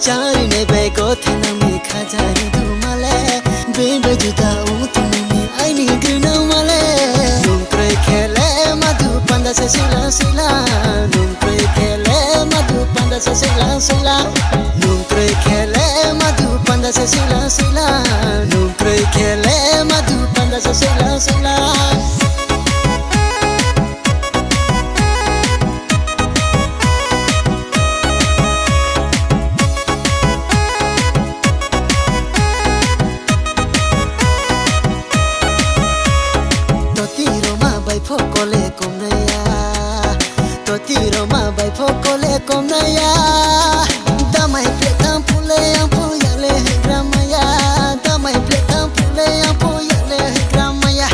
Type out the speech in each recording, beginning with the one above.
चारिने Beko थनमी खजारी दुमले बेबे जुदा उतुमी आइनी ग्रिना मले नुम्प्रे खेले मधु पंदा से सिला सिला नुम्प्रे खेले मधु पंदा से सिला सिला नुम्प्रे खेले मधु पंदा से सिला सिला नुम्प्रे खेले मधु पंदा से सिला सिला Fokole komnaya totiro ma bai fokole komnaya damai pletam pule ampo yale gramaya damai pletam pule ampo yale gramaya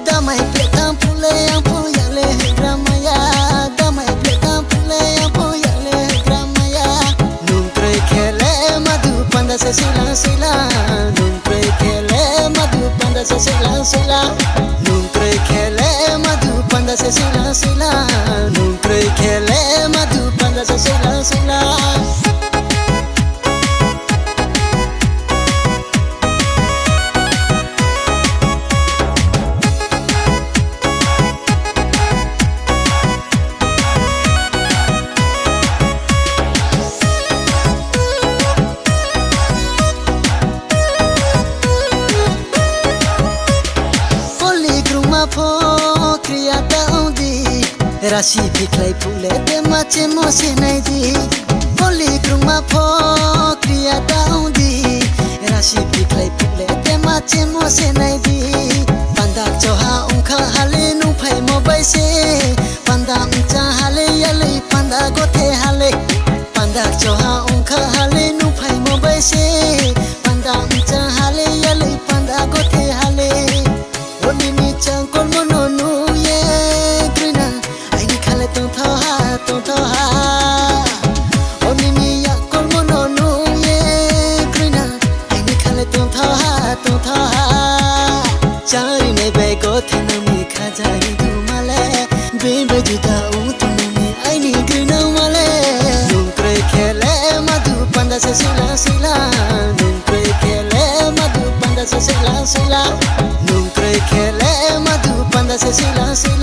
damai pletam pule ampo yale gramaya damai pletam pule ampo yale gramaya numpre khele madhu panda se sila sila numpre khele madhu panda se sila sila numpre khele Panda se sila sila, numpre khele madhu panda se sila sila. Rasi biklai pule de mache mose nai di Holy kruma pho kriya daundi Rasi biklai pule de mache mose nai di Panda choha unkha hale nu phai mo bai se Panda uncha hale yale panda gothe hale Panda choha unkha hale nu phai mo bai se Panda uncha hale yale panda gothe hale Holy ni chang kol mono nu ye grina Tung tho ha Oni ni ya kol mono nu ye grina Aini khale tung tho ha Chari ne bego thanami khajari dumale Bebe juda utumami aini grina male Numpre khele madhu panda se sila sila Numpre khele madhu panda se sila sila Numpre khele madhu panda se sila sila